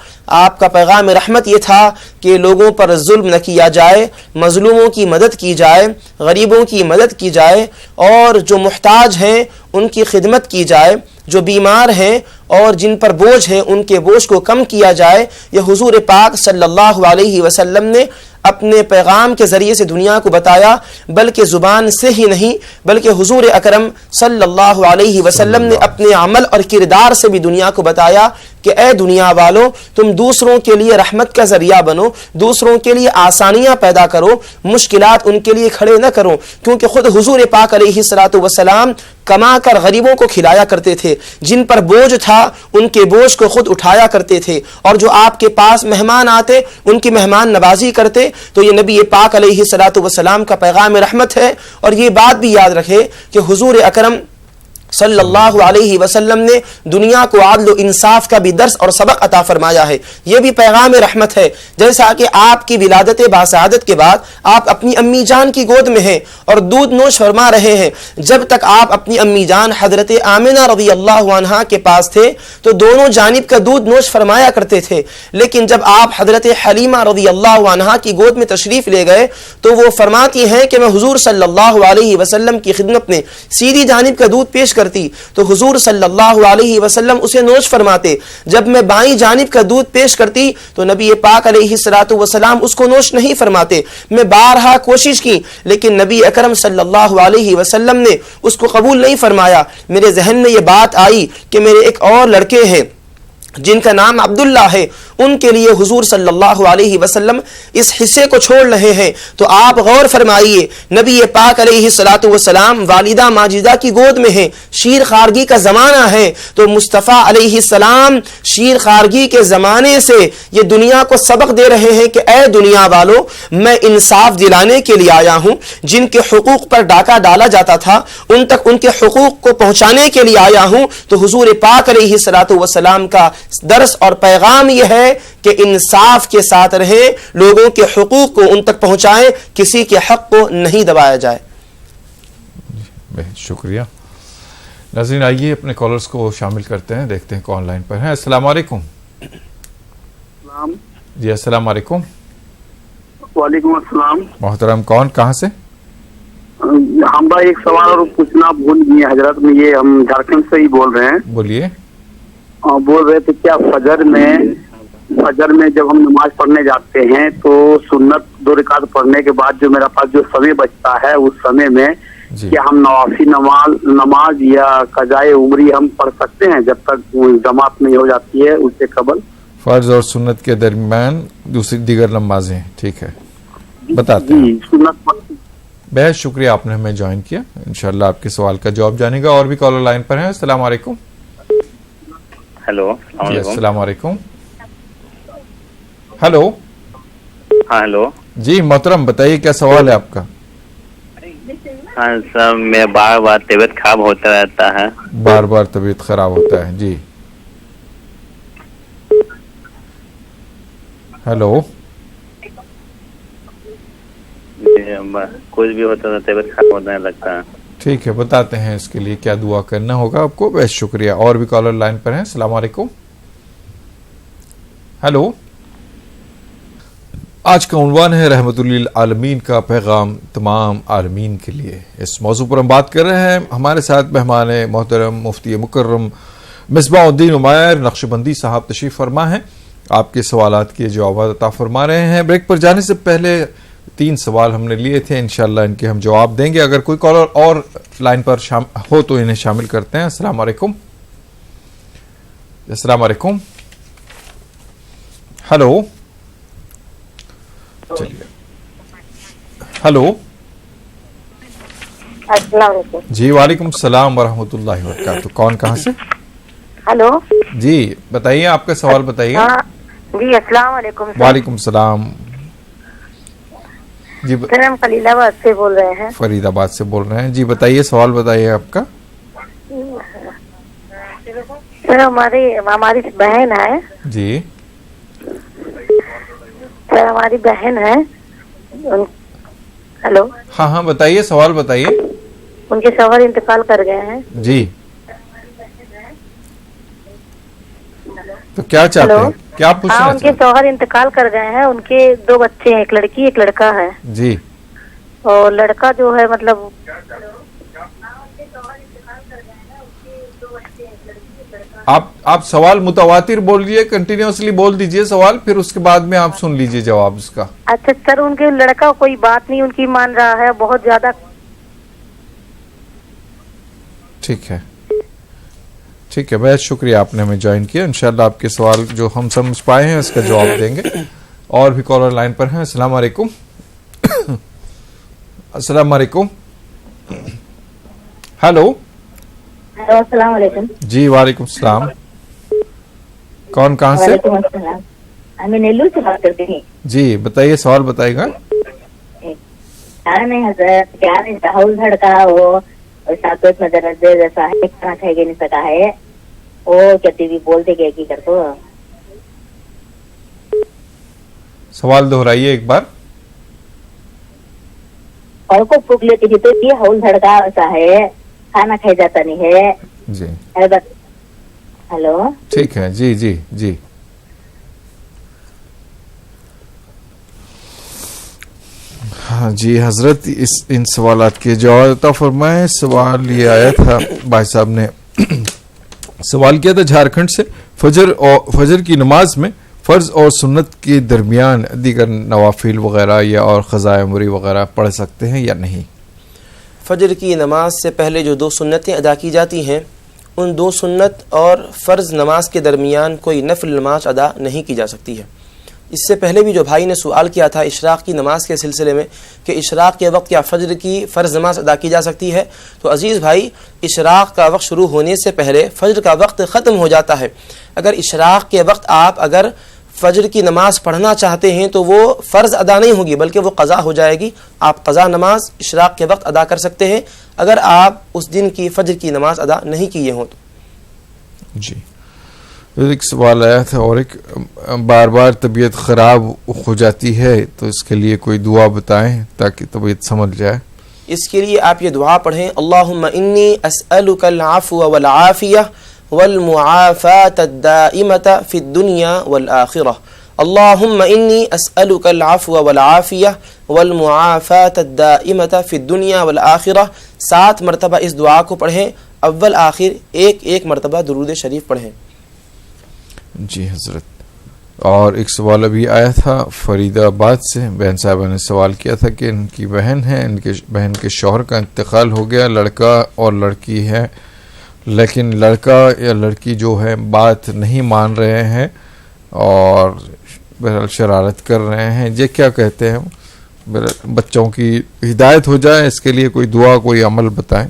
آپ کا پیغام رحمت یہ تھا کہ لوگوں پر ظلم نہ کیا جائے، مظلوموں کی مدد کی جائے، غریبوں کی مدد کی جائے، اور جو محتاج ہیں ان کی خدمت کی جائے، جو بیمار ہیں اور جن پر بوجھ ہے ان کے بوجھ کو کم کیا جائے۔ یہ حضور پاک صلی اللہ علیہ وسلم نے اپنے پیغام کے ذریعے سے دنیا کو بتایا، بلکہ زبان سے ہی نہیں بلکہ حضور اکرم صلی اللہ علیہ وسلم نے اپنے عمل اور کردار سے بھی دنیا کو بتایا کہ اے دنیا والوں، تم دوسروں کے لیے رحمت کا ذریعہ بنو، دوسروں کے لیے آسانیاں پیدا کرو، مشکلات ان کے لیے کھڑے نہ کرو، کیونکہ خود حضور پاک علیہ الصلوۃ والسلام کما کر غریبوں کو کھلایا کرتے تھے، جن پر بوجھ تھا ان کے بوجھ کو خود اٹھایا کرتے تھے، اور جو آپ کے پاس مہمان آتے ان کی مہمان نوازی کرتے۔ تو یہ نبی پاک علیہ الصلوۃ والسلام کا پیغام رحمت ہے۔ اور یہ بات بھی یاد رکھے کہ حضور اکرم صلی اللہ علیہ وسلم نے دنیا کو عدل و انصاف کا بھی درس اور سبق عطا فرمایا ہے، یہ بھی پیغام رحمت ہے۔ جیسا کہ آپ کی ولادت باسعادت کے بعد آپ اپنی امی جان کی گود میں ہیں اور دودھ نوش فرما رہے ہیں، جب تک آپ اپنی امی جان حضرت آمنہ رضی اللہ عنہا کے پاس تھے تو دونوں جانب کا دودھ نوش فرمایا کرتے تھے، لیکن جب آپ حضرت حلیمہ رضی اللہ عنہا کی گود میں تشریف لے گئے تو وہ فرماتی ہیں کہ میں حضور صلی اللہ علیہ وسلم کی خدمت میں سیدھی جانب کا دودھ پیش کرتی تو حضور صلی اللہ علیہ وسلم اسے نوش فرماتے، جب میں بائیں جانب کا دودھ پیش کرتی تو نبی پاک علیہ الصلوۃ والسلام اس کو نوش نہیں فرماتے۔ میں بارہا کوشش کی لیکن نبی اکرم صلی اللہ علیہ وسلم نے اس کو قبول نہیں فرمایا۔ میرے ذہن میں یہ بات آئی کہ میرے ایک اور لڑکے ہیں جن کا نام عبداللہ ہے، ان کے لیے حضور صلی اللہ علیہ وسلم اس حصے کو چھوڑ رہے ہیں، تو آپ غور فرمائیے، نبی پاک علیہ الصلوۃ والسلام والدہ ماجدہ کی گود میں ہیں، شیر خارگی کا زمانہ ہے، تو مصطفیٰ علیہ السلام شیر خارگی کے زمانے سے یہ دنیا کو سبق دے رہے ہیں کہ اے دنیا والو، میں انصاف دلانے کے لیے آیا ہوں، جن کے حقوق پر ڈاکہ ڈالا جاتا تھا ان تک ان کے حقوق کو پہنچانے کے لیے آیا ہوں۔ تو حضور پاک علیہ الصلوۃ والسلام کا درس اور پیغام یہ ہے کہ انصاف کے ساتھ رہیں، لوگوں کے حقوق کو ان تک پہنچائیں، کسی کے حق کو نہیں دبایا جائے۔ بہت شکریہ ناظرین، آئیے اپنے کالرز کو شامل کرتے ہیں، دیکھتے ہیں کون لائن پر ہیں۔ السلام علیکم۔ جی السلام علیکم۔ وعلیکم السلام۔ محترم کون، کہاں سے؟ ہم بھائی ایک سوال اور پوچھنا بھول گئے حضرت، میں یہ ہم جھارکھنڈ سے ہی بول رہے ہیں۔ بولیے۔ بول رہے تھے کیا فجر میں جب ہم نماز پڑھنے جاتے ہیں تو سنت 2 رکعت پڑھنے کے بعد جو میرا پاس جو سمے بچتا ہے اس سمے میں کیا ہم نوافل نماز یا قضائے عمری ہم پڑھ سکتے ہیں جب تک جماعت نہیں ہو جاتی ہے اس سے قبل؟ فرض اور سنت کے درمیان دوسری دیگر نمازیں، ٹھیک ہے بتاتے ہیں۔ سنت۔ بہت شکریہ آپ نے ہمیں جوائن کیا، انشاءاللہ آپ کے سوال کا جواب جانے گا۔ اور بھی کالر لائن پر ہیں۔ السلام علیکم۔ ہیلو جی السلام علیکم۔ ہیلو۔ ہاں ہیلو جی محترم بتائیے کیا سوال ہے آپ کا؟ ہاں سر، میں بار بار طبیعت خراب ہوتا رہتا ہے۔ بار بار طبیعت خراب ہوتا ہے، جی ہیلو۔ کچھ بھی ہوتا ہے طبیعت خراب ہونے لگتا ہے۔ ٹھیک ہے بتاتے ہیں اس کے لیے کیا دعا کرنا ہوگا آپ کو۔ بہت شکریہ۔ اور بھی کالر لائن پر ہیں۔ السلام علیکم۔ ہیلو۔ آج کا عنوان ہے رحمت للعالمین کا پیغام تمام عالمین کے لیے۔ اس موضوع پر ہم بات کر رہے ہیں۔ ہمارے ساتھ مہمان محترم مفتی مکرم مصباح الدین عمیر نقشبندی صاحب تشریف فرما ہیں، آپ کے سوالات کے جوابات عطا فرما رہے ہیں۔ بریک پر جانے سے پہلے 3 سوال ہم نے لیے تھے، انشاءاللہ ان کے ہم جواب دیں گے۔ اگر کوئی کالر اور لائن پر ہو تو انہیں شامل کرتے ہیں۔ السلام علیکم۔ السلام علیکم۔ ہلو چلیے ہلو السلام علیکم. جی وعلیکم السلام ورحمۃ اللہ وبرکاتہ. کون کہاں سے؟ ہلو جی بتائیے آپ کا سوال بتائیے. جی السلام علیکم. وعلیکم السلام. جی سر ہم خلیل آباد سے بول رہے ہیں. فرید آباد سے بول رہے ہیں. جی بتائیے سوال بتائیے آپ کا. سر ہماری بہن ہے. جی سر ہماری بہن ہے. ہلو ہاں بتائیے سوال بتائیے. ان کے شوہر انتقال کر گئے ہیں. جی تو کیا چاہتے ہیں, کیا پوچھنا ہاں ان کے شوہر انتقال کر گئے ہیں. ان کے 2 بچے ہیں, ایک لڑکی ایک لڑکا ہے. جی اور لڑکا جو ہے مطلب آپ سوال متواتر بول لیجیے, کنٹینیوسلی بول دیجیے سوال, پھر اس کے بعد میں آپ سن لیجیے جواب اس کا. اچھا سر ان کے لڑکا کوئی بات نہیں ان کی مان رہا ہے, بہت زیادہ. ٹھیک ہے بہت شکریہ آپ نے ہمیں جوائن کیا. انشاءاللہ آپ کے سوال جو ہم سمجھ پائے ہیں اس کا جواب دیں گے. اور بھی کالر لائن پر ہیں. السلام علیکم. السلام علیکم. ہلو السلام علیکم. جی وعلیکم السلام. کون کہاں سے؟ وعلیکم السلام. ہمیں نیلور سے بات کرتے ہیں. جی بتائیے سوال بتائے گا. کیا نہیں حضرت, کیا نہیں راہل دھڑکا وہ ساتوت میں درد جیسا ہے, کھانا کھائے گا نہیں سکا ہے, وہ کہتی بھی بولتے گئے کی کر کو. سوال دہرائیے ایک بار. اور کو پھوک لیتی تھی تو یہ ہول دھڑکا ایسا ہے, کھانا کھائی جاتا نہیں ہے. جی ہلو ٹھیک ہے. جی جی جی ہاں جی حضرت ان سوالات کے جواب عطا فرمائیں. سوال یہ آیا تھا, بھائی صاحب نے سوال کیا تھا جھارکھنڈ سے, فجر کی نماز میں فرض اور سنت کے درمیان دیگر نوافل وغیرہ یا اور قضاء عمری وغیرہ پڑھ سکتے ہیں یا نہیں؟ فجر کی نماز سے پہلے جو 2 سنتیں ادا کی جاتی ہیں, ان 2 سنت اور فرض نماز کے درمیان کوئی نفل نماز ادا نہیں کی جا سکتی ہے. اس سے پہلے بھی جو بھائی نے سوال کیا تھا اشراق کی نماز کے سلسلے میں کہ اشراق کے وقت کیا فجر کی فرض نماز ادا کی جا سکتی ہے, تو عزیز بھائی اشراق کا وقت شروع ہونے سے پہلے فجر کا وقت ختم ہو جاتا ہے. اگر اشراق کے وقت آپ اگر فجر کی نماز پڑھنا چاہتے ہیں تو وہ فرض ادا نہیں ہوگی بلکہ وہ قضا ہو جائے گی. آپ قضا نماز اشراق کے وقت ادا کر سکتے ہیں اگر آپ اس دن کی فجر کی نماز ادا نہیں کیے ہوں تو. جی ایک سوال آیا تھا, اور ایک بار بار طبیعت خراب ہو جاتی ہے تو اس کے لیے کوئی دعا بتائیں تاکہ طبیعت سمجھ جائے. اس کے لیے آپ یہ دعا پڑھیں, اللہم انی اسألک العفو والعافیہ والمعافاة الدائمة فی الدنیا والآخرہ. اللہم انی اسألک العفو والعافیہ والمعافاة الدائمة فی الدنیا والآخرہ. 7 مرتبہ اس دعا کو پڑھیں, اول آخر ایک مرتبہ درود شریف پڑھیں. جی حضرت. اور ایک سوال ابھی آیا تھا فرید آباد سے, بہن صاحبہ نے سوال کیا تھا کہ ان کی بہن ہے, ان کے بہن کے شوہر کا انتقال ہو گیا, لڑکا اور لڑکی ہے, لیکن لڑکا یا لڑکی جو ہے بات نہیں مان رہے ہیں اور بہرحال شرارت کر رہے ہیں. یہ کیا کہتے ہیں, بچوں کی ہدایت ہو جائے, اس کے لیے کوئی دعا کوئی عمل بتائیں.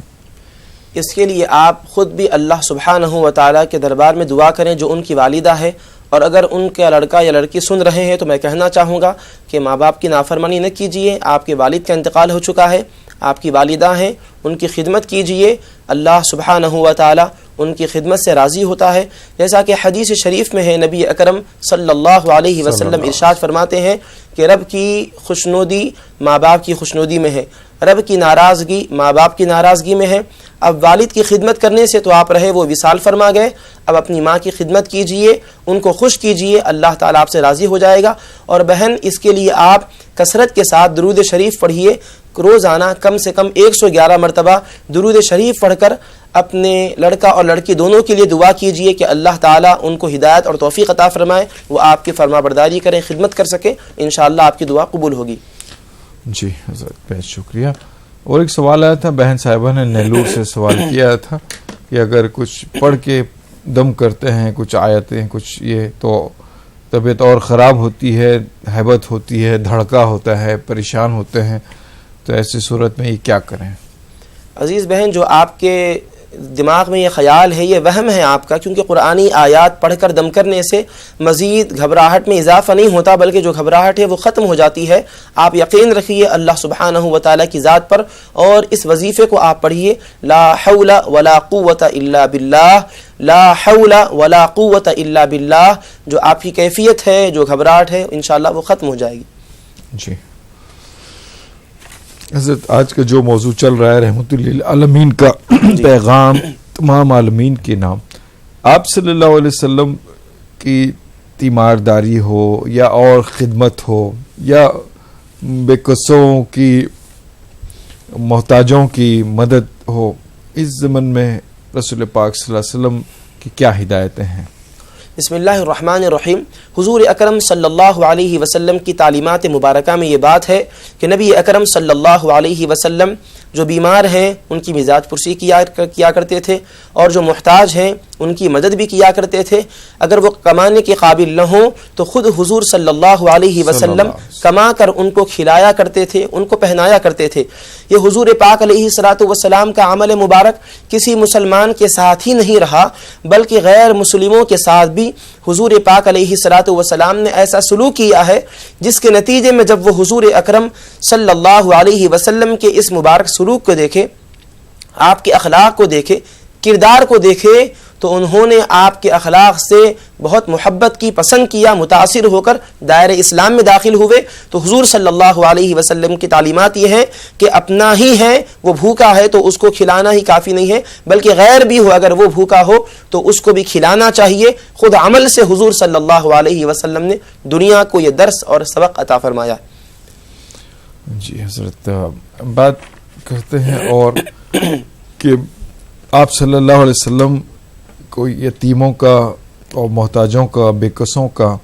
اس کے لیے آپ خود بھی اللہ سبحانہ و تعالیٰ کے دربار میں دعا کریں جو ان کی والدہ ہے, اور اگر ان کا لڑکا یا لڑکی سن رہے ہیں تو میں کہنا چاہوں گا کہ ماں باپ کی نافرمانی نہ کیجیے. آپ کے والد کا انتقال ہو چکا ہے, آپ کی والدہ ہیں, ان کی خدمت کیجیے. اللہ سبحانہ و تعالیٰ ان کی خدمت سے راضی ہوتا ہے. جیسا کہ حدیث شریف میں ہے, نبی اکرم صلی اللہ علیہ وسلم ارشاد فرماتے ہیں کہ رب کی خوشنودی ماں باپ کی خوشنودی میں ہے, رب کی ناراضگی ماں باپ کی ناراضگی میں ہے. اب والد کی خدمت کرنے سے تو آپ رہے وہ وصال فرما گئے, اب اپنی ماں کی خدمت کیجئے, ان کو خوش کیجئے, اللہ تعالیٰ آپ سے راضی ہو جائے گا. اور بہن اس کے لیے آپ کثرت کے ساتھ درود شریف پڑھیے, روزانہ کم سے کم 111 مرتبہ درود شریف پڑھ کر اپنے لڑکا اور لڑکی دونوں کے لیے دعا کیجئے کہ اللہ تعالیٰ ان کو ہدایت اور توفیق عطا فرمائے, وہ آپ کی فرما برداری کریں, خدمت کر سکیں, انشاءاللہ آپ کی دعا قبول ہوگی. جی حضرت بہت شکریہ. اور ایک سوال آیا تھا, بہن صاحبہ نے نیلور سے سوال کیا تھا کہ اگر کچھ پڑھ کے دم کرتے ہیں, کچھ آیتیں کچھ یہ, تو طبیعت اور خراب ہوتی ہے، ہیبت ہوتی ہے، دھڑکا ہوتا ہے، پریشان ہوتے ہیں، تو ایسی صورت میں یہ کیا کریں؟ عزیز بہن، جو آپ کے دماغ میں یہ خیال ہے یہ وہم ہے آپ کا، کیونکہ قرآنی آیات پڑھ کر دم کرنے سے مزید گھبراہٹ میں اضافہ نہیں ہوتا، بلکہ جو گھبراہٹ ہے وہ ختم ہو جاتی ہے۔ آپ یقین رکھیے اللہ سبحانہ و تعالیٰ کی ذات پر، اور اس وظیفے کو آپ پڑھیے، لا حول ولا قوت الا باللہ، لا حول ولا قوت الا باللہ۔ جو آپ کی کیفیت ہے، جو گھبراہٹ ہے، انشاءاللہ وہ ختم ہو جائے گی۔ جی حضرت، آج کا جو موضوع چل رہا ہے رحمت للعالمین کا پیغام تمام عالمین کے نام، آپ صلی اللہ علیہ وسلم کی تیمارداری ہو یا اور خدمت ہو یا بے کسوں کی محتاجوں کی مدد ہو، اس ضمن میں رسول پاک صلی اللہ علیہ وسلم کی کیا ہدایتیں ہیں؟ بسم اللہ الرحمن الرحیم۔ حضور اکرم صلی اللہ علیہ وسلم کی تعلیمات مبارکہ میں یہ بات ہے کہ نبی اکرم صلی اللہ علیہ وسلم جو بیمار ہیں ان کی مزاج پرسی کیا کرتے تھے، اور جو محتاج ہیں ان کی مدد بھی کیا کرتے تھے۔ اگر وہ کمانے کے قابل نہ ہوں تو خود حضور صلی اللہ علیہ وسلم کما کر ان کو کھلایا کرتے تھے، ان کو پہنایا کرتے تھے۔ یہ حضور پاک علیہ الصلوۃ والسلام کا عمل مبارک کسی مسلمان کے ساتھ ہی نہیں رہا، بلکہ غیر مسلموں کے ساتھ بھی حضور پاک علیہ الصلوۃ والسلام نے ایسا سلوک کیا ہے، جس کے نتیجے میں جب وہ حضور اکرم صلی اللہ علیہ وسلم کے اس مبارک سلوک کو دیکھے، آپ کے اخلاق کو دیکھے، کردار کو دیکھے، تو انہوں نے آپ کے اخلاق سے بہت محبت کی، پسند کیا، متاثر ہو کر دائرہ اسلام میں داخل ہوئے۔ تو حضور صلی اللہ علیہ وسلم کی تعلیمات یہ ہیں کہ اپنا ہی ہے وہ بھوکا ہے تو اس کو کھلانا ہی کافی نہیں ہے، بلکہ غیر بھی ہو اگر وہ بھوکا ہو تو اس کو بھی کھلانا چاہیے۔ خود عمل سے حضور صلی اللہ علیہ وسلم نے دنیا کو یہ درس اور سبق عطا فرمایا۔ جی حضرت، بات کرتے ہیں اور کہ آپ صلی اللہ علیہ وسلم کو یتیموں کا اور محتاجوں کا، بے کسوں کا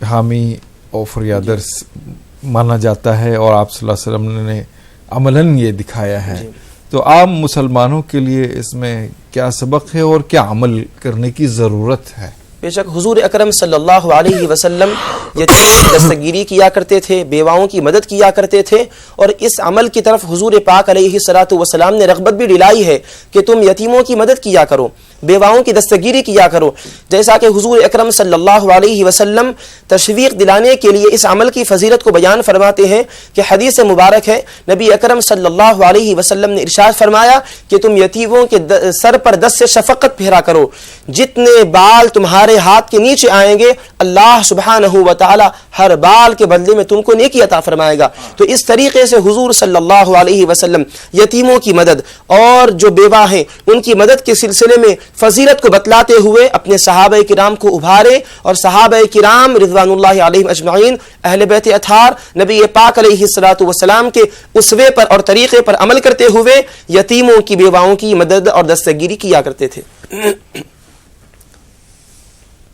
حامی اور فریادر مانا جاتا ہے، اور آپ صلی اللہ علیہ وسلم نے عملاً یہ دکھایا ہے۔ تو عام مسلمانوں کے لیے اس میں کیا سبق ہے اور کیا عمل کرنے کی ضرورت ہے؟ بے شک حضور اکرم صلی اللہ علیہ وسلم یتیموں کی دستگیری کیا کرتے تھے، بیواؤں کی مدد کیا کرتے تھے، اور اس عمل کی طرف حضور پاک علیہ الصلوۃ والسلام نے رغبت بھی دلائی ہے کہ تم یتیموں کی مدد کیا کرو، بیواؤں کی دستگیری کیا کرو، جیسا کہ حضور اکرم صلی اللہ علیہ وسلم تشویق دلانے کے لیے اس عمل کی فضیلت کو بیان فرماتے ہیں کہ حدیث مبارک ہے، نبی اکرم صلی اللہ علیہ وسلم نے ارشاد فرمایا کہ تم یتیموں کے سر پر دست سے شفقت پھیرا کرو، جتنے بال تمہارے ہاتھ کے نیچے آئیں گے اللہ سبحانہ و تعالی ہر بال کے بدلے میں تم کو نیکی عطا فرمائے گا۔ تو اس طریقے سے حضور صلی اللہ علیہ وسلم یتیموں کی مدد اور جو بیوہ ہیں ان کی مدد کے سلسلے میں فضیلت کو بتلاتے ہوئے اپنے صحابہ کرام کو ابھارے، اور صحابہ کرام رضوان اللہ علیہم اجمعین، اہل بیت اطہار، نبی پاک علیہ الصلوۃ والسلام کے اسوے پر اور طریقے پر عمل کرتے ہوئے یتیموں کی، بیواؤں کی مدد اور دستگیری کیا کرتے تھے۔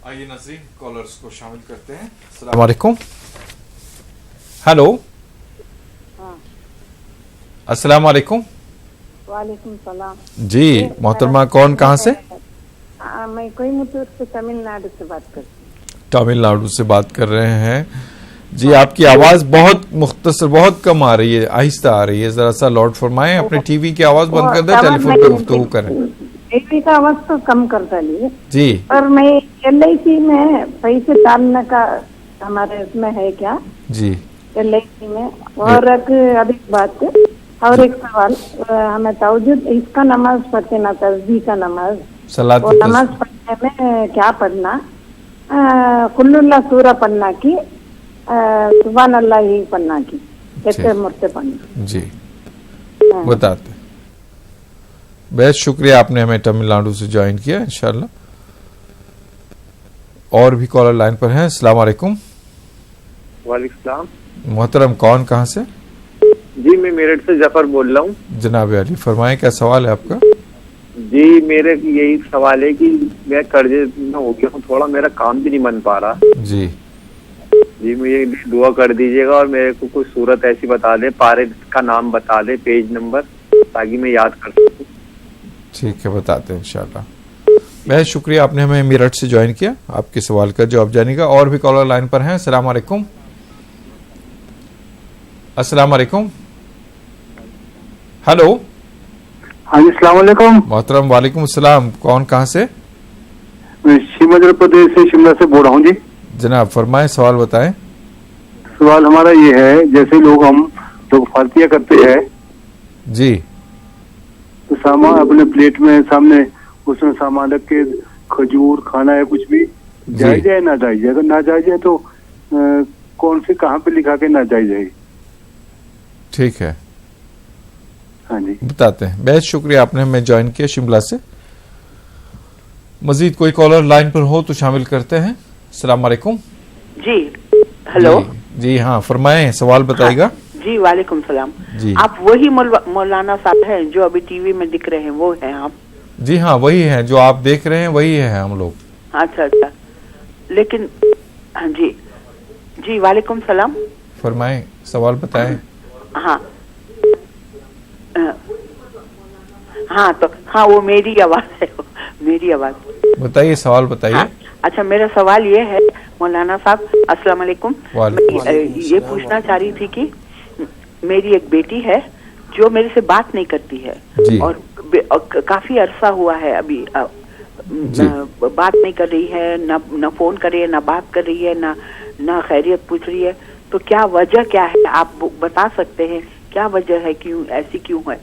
آئیے ناظرین کالرز کو شامل کرتے ہیں۔ السلام علیکم۔ ہیلو، السلام علیکم۔ وعلیکم السلام۔ جی محترمہ، کون کہاں سے؟ میں کوئمبٹور سے، تمل ناڈو سے بات کرتی ہوں۔ تمل ناڈو سے بات کر رہے ہیں جی۔ آپ کی آواز بہت مختصر، بہت کم آ رہی ہے، آہستہ آ رہی ہے، ذرا سا لاؤڈ فرمائیں، اپنے ٹی وی کی آواز بند کر دیں، ٹیلی فون پہ گفتگو کریں۔ ٹی وی کا آواز تو کم کر ڈالیے جی۔ اور میں LIC میں پیسے ڈالنے کا ہمارے اس میں ہے کیا؟ جی LIC میں۔ اور ایک ابھی بات اور ایک سوال، ہمیں تہجد اس کا نماز پڑھتے نا، تسبیح کا نماز، وہ نماز پڑھنے میں کیا پڑھنا؟ کل اللہ سورہ پڑھنا کی، سبحان اللہ ہی پڑھنا کی، کیسے مرتے پڑھنا؟ جی بتاتے۔ بہت شکریہ، آپ نے ہمیں تمل ناڈو سے جوائن کیا۔ انشاءاللہ اور بھی کالر لائن پر ہیں۔ السلام علیکم۔ وعلیکم السلام۔ محترم، کون کہاں سے؟ جی میں میرٹھ سے ظفر بول رہا ہوں۔ جناب علی فرمائیں، کیا سوال ہے آپ کا؟ جی میرے یہی سوال ہے کہ میں قرضے میں ہو گیا ہوں تھوڑا، میرا کام بھی نہیں بن پا رہا۔ جی جی مجھے دعا کر دیجیے گا، اور میرے کو کوئی صورت ایسی بتا دے، پارے کا نام بتا دے، پیج نمبر، تاکہ میں یاد کر سکوں۔ ٹھیک ہے، بتاتے ہیں انشاءاللہ۔ بہت شکریہ، آپ نے ہمیں میرٹھ سے جوائن کیا. آپ کے سوال کا جواب جانے گا. اور بھی کالر لائن پر ہیں. السلام علیکم. السلام علیکم. ہلو. ہاں جی السلام علیکم. محترم وعلیکم السلام. کون کہاں سے؟ مدھیہ پردیش سے شملہ سے بول رہا ہوں جی. جناب فرمائیں، سوال بتائیں. سوال ہمارا یہ ہے، جیسے ہم لوگ فاتحہ کرتے ہیں جی، تو سامان اپنے پلیٹ میں سامنے اس میں سامان رکھ کے کھجور کھانا ہے کچھ بھی جائز ہے نہ جائز ہے؟ اگر نہ جائز ہے تو کون سے کہاں پہ لکھا کے نہ جائز ہے؟ ٹھیک ہے، ہاں جی بتاتے ہیں. بہت شکریہ، آپ نے ہمیں جوائن کیا شملہ سے. مزید کوئی کالر لائن پر ہو تو شامل کرتے ہیں. السلام علیکم. جی ہلو. جی ہاں فرمائیں، سوال بتائے گا. جی وعلیکم السلام. جی آپ وہی مولانا صاحب ہیں جو ابھی ٹی وی میں دکھ رہے ہیں، وہ ہیں آپ؟ جی ہاں وہی ہیں جو آپ دیکھ رہے ہیں، وہی ہیں ہم لوگ. اچھا اچھا. لیکن ہاں جی جی وعلیکم السلام. فرمائیں، سوال بتائیں. ہاں ہاں تو ہاں وہ میری آواز ہے، میری آواز. بتائیے، سوال بتائیے. اچھا میرا سوال یہ ہے مولانا صاحب، السلام علیکم. یہ پوچھنا چاہ رہی تھی کہ میری ایک بیٹی ہے جو میرے سے بات نہیں کرتی ہے اور کافی عرصہ ہوا ہے ابھی بات نہیں کر رہی ہے، نہ فون کر رہی ہے، نہ بات کر رہی ہے، نہ خیریت پوچھ رہی ہے. تو کیا وجہ کیا ہے؟ آپ بتا سکتے ہیں کیا وجہ ہے، کیوں ایسی کیوں ہے؟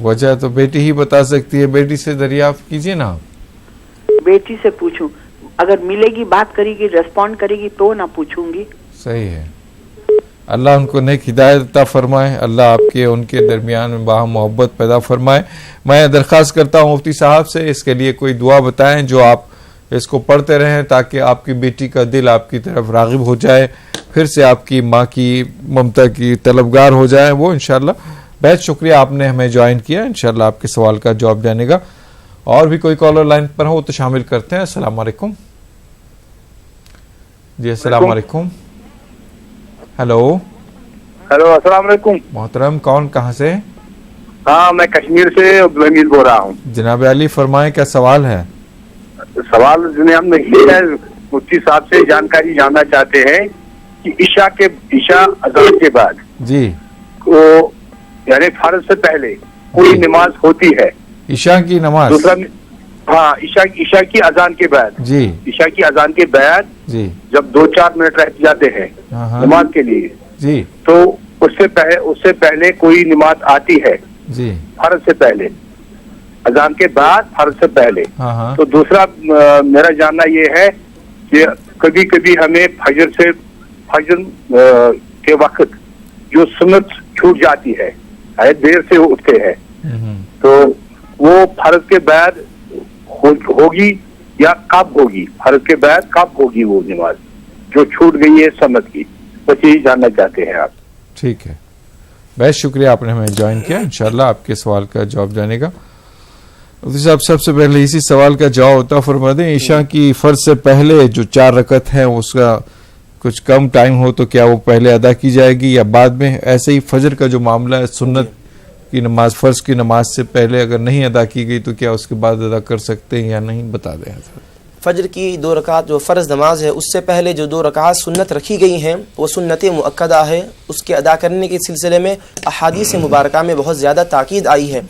وجہ تو بیٹی ہی بتا سکتی ہے، بیٹی سے دریافت کیجیے نا. بیٹی سے پوچھوں؟ اگر ملے گی، بات کرے گی، ریسپونڈ کرے گی تو نہ پوچھوں گی. صحیح ہے. اللہ ان کو نیک ہدایت عطا فرمائے. اللہ آپ کے ان کے درمیان میں باہم محبت پیدا فرمائے. میں درخواست کرتا ہوں مفتی صاحب سے اس کے لیے کوئی دعا بتائیں جو آپ اس کو پڑھتے رہیں تاکہ آپ کی بیٹی کا دل آپ کی طرف راغب ہو جائے، پھر سے آپ کی ماں کی ممتا کی طلبگار ہو جائے وہ انشاءاللہ. بہت شکریہ، آپ نے ہمیں جوائن کیا. انشاءاللہ آپ کے سوال کا جواب جانے گا. اور بھی کوئی کالر لائن پر ہو تو شامل کرتے ہیں. السلام علیکم. جی السلام علیکم. ہلو. ہلو السلام علیکم. محترم کون کہاں سے؟ ہاں میں کشمیر سے عبدالحمید بول رہا ہوں. جناب علی فرمائیں، کیا سوال ہے؟ سوال ہم یہ ہے، مفتی صاحب سے جانکاری جاننا چاہتے ہیں کہ عشاء اذان کے بعد جی یعنی فرض سے پہلے کوئی نماز ہوتی ہے؟ عشاء کی نماز؟ دوسرا ہاں عشاء کی اذان کے بعد. جی عشاء کی اذان کے بعد جی جب 2-4 منٹ رہ جاتے ہیں نماز کے لیے جی تو اس سے پہلے کوئی نماز آتی ہے جی فرض سے پہلے، اذان کے بعد فرض سے پہلے. تو دوسرا میرا جاننا یہ ہے کہ کبھی کبھی ہمیں فجر کے وقت جو سنت چھوٹ جاتی ہے، دیر سے اٹھتے ہیں، تو وہ فرض کے بعد ہوگی یا کب ہوگی؟ فرض کے بعد کب ہوگی وہ نماز جو چھوٹ گئی ہے سنت کی؟ بس یہی جاننا چاہتے ہیں آپ. ٹھیک ہے، بہت شکریہ، آپ نے ہمیں جوائن کیا. انشاءاللہ آپ کے سوال کا جواب جانے گا. صاحب سب سے پہلے اسی سوال کا جواب عطا فرما دیں. عشاء کی فرض سے پہلے جو 4 رکعت ہیں اس کا کچھ کم ٹائم ہو تو کیا وہ پہلے ادا کی جائے گی یا بعد میں؟ ایسے ہی فجر کا جو معاملہ ہے، سنت کی نماز فرض کی نماز سے پہلے اگر نہیں ادا کی گئی تو کیا اس کے بعد ادا کر سکتے ہیں یا نہیں؟ بتا دیں حضرت. فجر کی 2 رکعت جو فرض نماز ہے اس سے پہلے جو 2 رکعت سنت رکھی گئی ہیں وہ سنت مؤکدہ ہے. اس کے ادا کرنے کے سلسلے میں احادیث مبارکہ میں بہت زیادہ تاکید آئی ہے.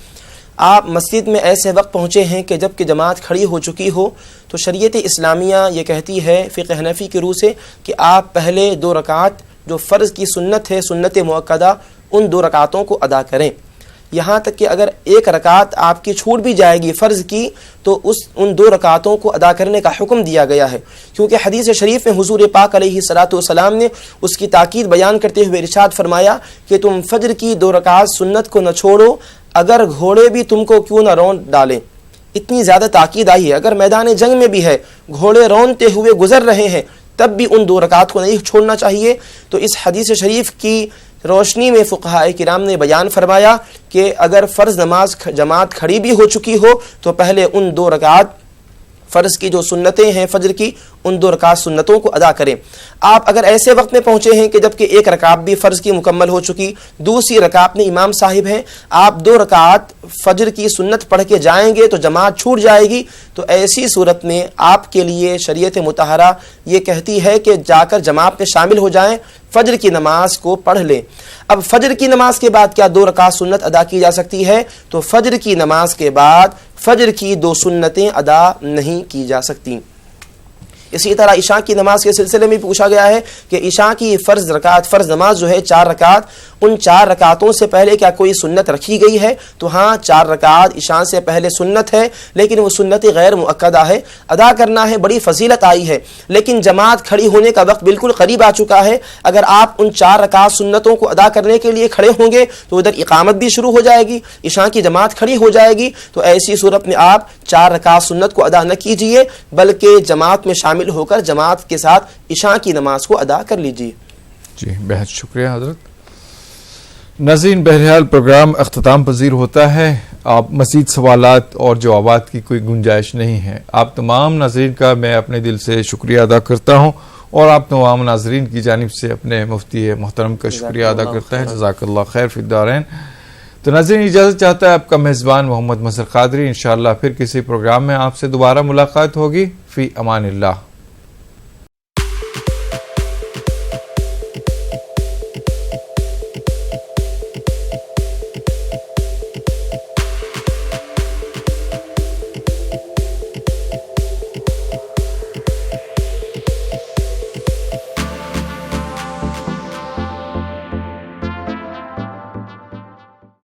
آپ مسجد میں ایسے وقت پہنچے ہیں کہ جب کہ جماعت کھڑی ہو چکی ہو تو شریعت اسلامیہ یہ کہتی ہے فقہ حنفی کی روح سے کہ آپ پہلے 2 رکعت جو فرض کی سنت ہے، سنت مؤکدہ، ان 2 رکعتوں کو ادا کریں. یہاں تک کہ اگر 1 رکعت آپ کی چھوٹ بھی جائے گی فرض کی تو ان 2 رکعتوں کو ادا کرنے کا حکم دیا گیا ہے، کیونکہ حدیث شریف میں حضور پاک علیہ الصلوۃ والسلام نے اس کی تاکید بیان کرتے ہوئے ارشاد فرمایا کہ تم فجر کی 2 رکعت سنت کو نہ چھوڑو اگر گھوڑے بھی تم کو کیوں نہ رون ڈالیں. اتنی زیادہ تاکید آئی ہے. اگر میدان جنگ میں بھی ہے، گھوڑے رونتے ہوئے گزر رہے ہیں، تب بھی ان 2 رکعت کو نہیں چھوڑنا چاہیے. تو اس حدیث شریف کی روشنی میں فقہاء کرام نے بیان فرمایا کہ اگر فرض نماز جماعت کھڑی بھی ہو چکی ہو تو پہلے ان 2 رکعت فرض کی جو سنتیں ہیں فجر کی ان 2 رکعت سنتوں کو ادا کریں. آپ اگر ایسے وقت میں پہنچے ہیں کہ جبکہ 1 رکعت بھی فرض کی مکمل ہو چکی، دوسری رکعت میں امام صاحب ہیں، آپ 2 رکعت فجر کی سنت پڑھ کے جائیں گے تو جماعت چھوٹ جائے گی، تو ایسی صورت میں آپ کے لیے شریعت مطہرہ یہ کہتی ہے کہ جا کر جماعت میں شامل ہو جائیں، فجر کی نماز کو پڑھ لیں. اب فجر کی نماز کے بعد کیا 2 رکعت سنت ادا کی جا سکتی ہے؟ تو فجر کی نماز کے بعد فجر کی 2 سنتیں ادا نہیں کی جا سکتی. اسی طرح عشاء کی نماز کے سلسلے میں پوچھا گیا ہے کہ عشاء کی فرض نماز جو ہے 4 رکعت، ان 4 رکعتوں سے پہلے کیا کوئی سنت رکھی گئی ہے؟ تو ہاں 4 رکعت عشاء سے پہلے سنت ہے، لیکن وہ سنت غیر مؤکدہ ہے، ادا کرنا ہے، بڑی فضیلت آئی ہے، لیکن جماعت کھڑی ہونے کا وقت بالکل قریب آ چکا ہے. اگر آپ ان 4 رکعت سنتوں کو ادا کرنے کے لیے کھڑے ہوں گے تو ادھر اقامت بھی شروع ہو جائے گی، عشاء کی جماعت کھڑی ہو جائے گی. تو ایسی صورت میں آپ 4 رکعت سنت کو ادا نہ کیجئے، بلکہ جماعت میں شامل ہو کر جماعت کے ساتھ عشاء کی نماز کو ادا کر لیجئے. جی بہت شکریہ حضرت. ناظرین بہرحال پروگرام اختتام پذیر ہوتا ہے. آپ مزید سوالات اور جوابات کی کوئی گنجائش نہیں ہے. آپ تمام ناظرین کا میں اپنے دل سے شکریہ ادا کرتا ہوں اور آپ تمام ناظرین کی جانب سے اپنے مفتی محترم کا شکریہ ادا کرتا ہے. جزاک اللہ خیر فی الدارین. تو ناظرین اجازت چاہتا ہے آپ کا میزبان محمد مظہر قادری. انشاءاللہ پھر کسی پروگرام میں آپ سے دوبارہ ملاقات ہوگی. فی امان اللہ.